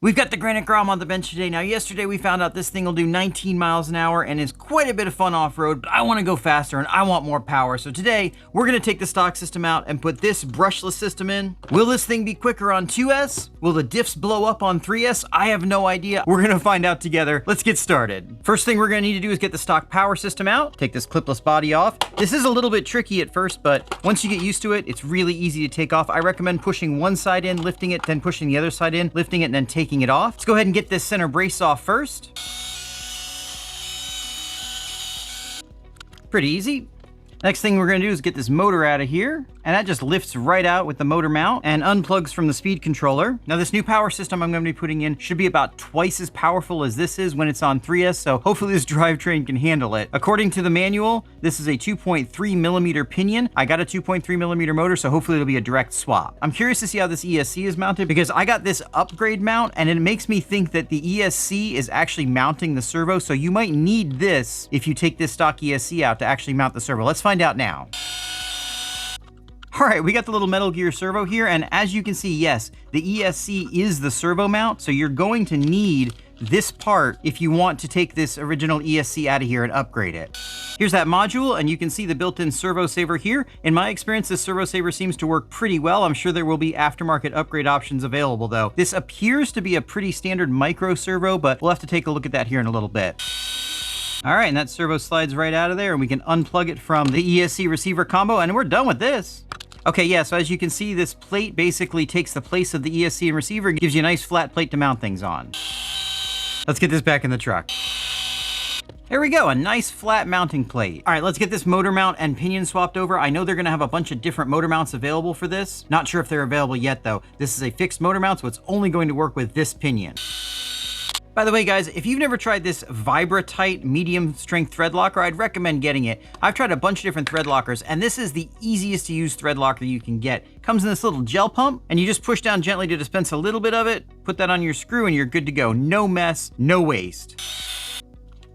We've got the Granite Grom on the bench today. Now, yesterday we found out this thing will do 19 miles an hour and is quite a bit of fun off-road, but I want to go faster and I want more power. So today, we're going to take the stock system out and put this brushless system in. Will this thing be quicker on 2S? Will the diffs blow up on 3S? I have no idea. We're going to find out together. Let's get started. First thing we're going to need to do is get the stock power system out, take this clipless body off. This is a little bit tricky at first, but once you get used to it, it's really easy to take off. I recommend pushing one side in, lifting it, then pushing the other side in, lifting it, and then taking it off. Let's go ahead and get this center brace off first. Pretty easy. Next thing we're gonna do is get this motor out of here, and that just lifts right out with the motor mount and unplugs from the speed controller. Now this new power system I'm gonna be putting in should be about twice as powerful as this is when it's on 3S, so hopefully this drivetrain can handle it. According to the manual, this is a 2.3 millimeter pinion. I got a 2.3 millimeter motor, so hopefully it'll be a direct swap. I'm curious to see how this ESC is mounted because I got this upgrade mount and it makes me think that the ESC is actually mounting the servo, so you might need this if you take this stock ESC out to actually mount the servo. Let's find out now. All right, we got the little Metal Gear servo here, and as you can see, yes, the ESC is the servo mount, so you're going to need this part if you want to take this original ESC out of here and upgrade it. Here's that module, and you can see the built-in servo saver here. In my experience, this servo saver seems to work pretty well. I'm sure there will be aftermarket upgrade options available though. This appears to be a pretty standard micro servo, but we'll have to take a look at that here in a little bit. All right, and that servo slides right out of there, and we can unplug it from the ESC receiver combo, and we're done with this. Okay, yeah, so as you can see, this plate basically takes the place of the ESC and receiver, gives you a nice flat plate to mount things on. Let's get this back in the truck. There we go, a nice flat mounting plate. All right, let's get this motor mount and pinion swapped over. I know they're gonna have a bunch of different motor mounts available for this. Not sure if they're available yet though. This is a fixed motor mount, so it's only going to work with this pinion. By the way, guys, if you've never tried this Vibra-Tite medium strength thread locker, I'd recommend getting it. I've tried a bunch of different thread lockers, and this is the easiest to use thread locker you can get. It comes in this little gel pump, and you just push down gently to dispense a little bit of it, put that on your screw, and you're good to go. No mess, no waste.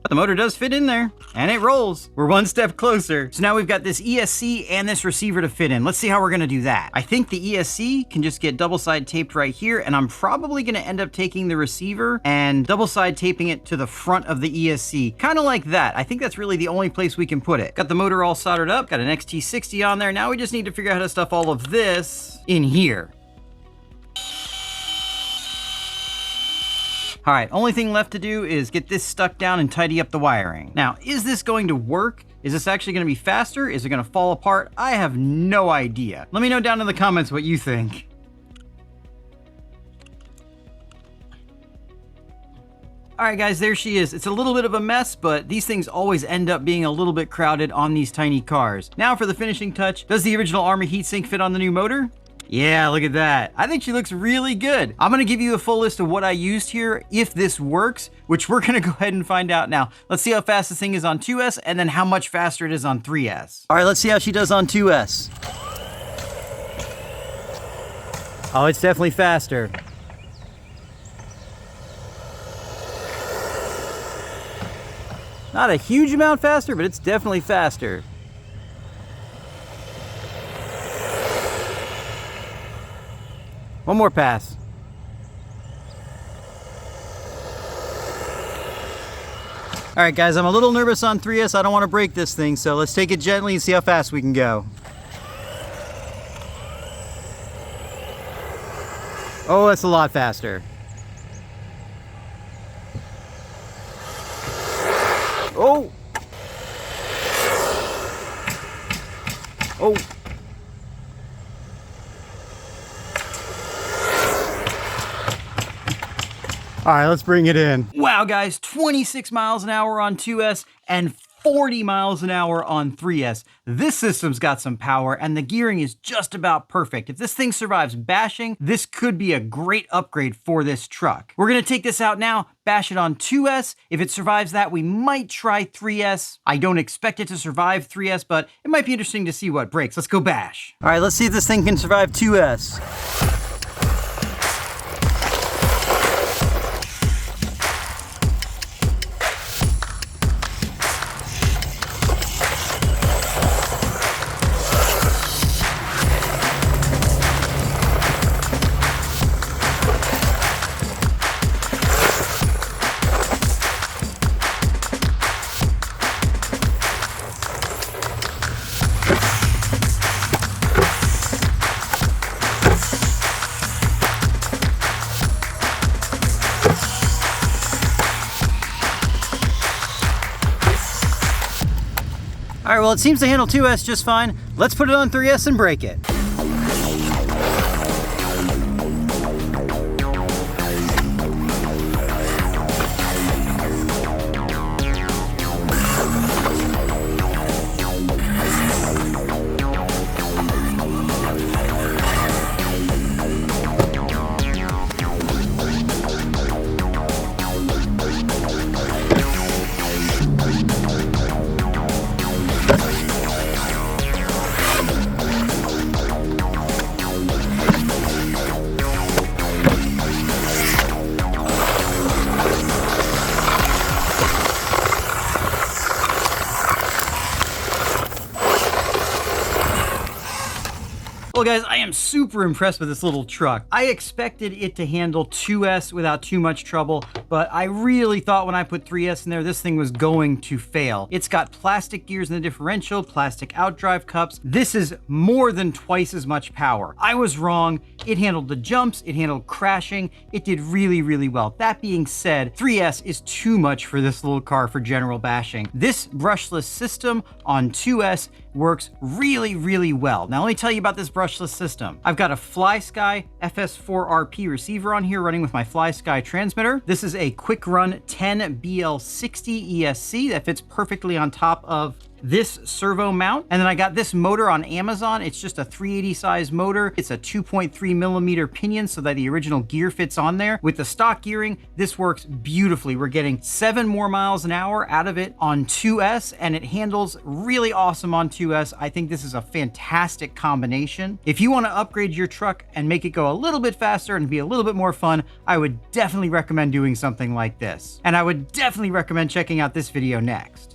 But the motor does fit in there, and it rolls. We're one step closer. So now we've got this ESC and this receiver to fit in. Let's see how we're gonna do that. I think the ESC can just get double side taped right here, and I'm probably gonna end up taking the receiver and double side taping it to the front of the ESC. Kind of like that. I think that's really the only place we can put it. Got the motor all soldered up, got an XT60 on there. Now we just need to figure out how to stuff all of this in here. All right, only thing left to do is get this stuck down and tidy up the wiring. Now, is this going to work? Is this actually gonna be faster? Is it gonna fall apart? I have no idea. Let me know down in the comments what you think. All right, guys, there she is. It's a little bit of a mess, but these things always end up being a little bit crowded on these tiny cars. Now for the finishing touch, does the original Arrma heatsink fit on the new motor? Yeah, look at that. I think she looks really good. I'm gonna give you a full list of what I used here if this works, which we're gonna go ahead and find out now. Let's see how fast this thing is on 2S and then how much faster it is on 3S. All right, let's see how she does on 2S. Oh, it's definitely faster. Not a huge amount faster, but it's definitely faster. One more pass. All right, guys, I'm a little nervous on 3S. I don't want to break this thing, so let's take it gently and see how fast we can go. Oh, that's a lot faster. Oh! Oh! All right, let's bring it in. Wow, guys, 26 miles an hour on 2S and 40 miles an hour on 3S. This system's got some power and the gearing is just about perfect. If this thing survives bashing, this could be a great upgrade for this truck. We're gonna take this out now, bash it on 2S. If it survives that, we might try 3S. I don't expect it to survive 3S, but it might be interesting to see what breaks. Let's go bash. All right, let's see if this thing can survive 2S. All right, well, it seems to handle 2S just fine. Let's put it on 3S and break it. Well guys, I am super impressed with this little truck. I expected it to handle 2S without too much trouble, but I really thought when I put 3S in there, this thing was going to fail. It's got plastic gears in the differential, plastic outdrive cups. This is more than twice as much power. I was wrong. It handled the jumps, it handled crashing. It did really, really well. That being said, 3S is too much for this little car for general bashing. This brushless system on 2S works really, really well. Now let me tell you about this brushless system. I've got a FlySky FS4RP receiver on here running with my FlySky transmitter. This is a quick run 10 BL60 ESC that fits perfectly on top of this servo mount. And then I got this motor on Amazon. It's just a 380 size motor. It's a 2.3 millimeter pinion so that the original gear fits on there. With the stock gearing, this works beautifully. We're getting 7 more miles an hour out of it on 2S, and it handles really awesome on 2S. I think this is a fantastic combination. If you want to upgrade your truck and make it go a little bit faster and be a little bit more fun, I would definitely recommend doing something like this. And I would definitely recommend checking out this video next.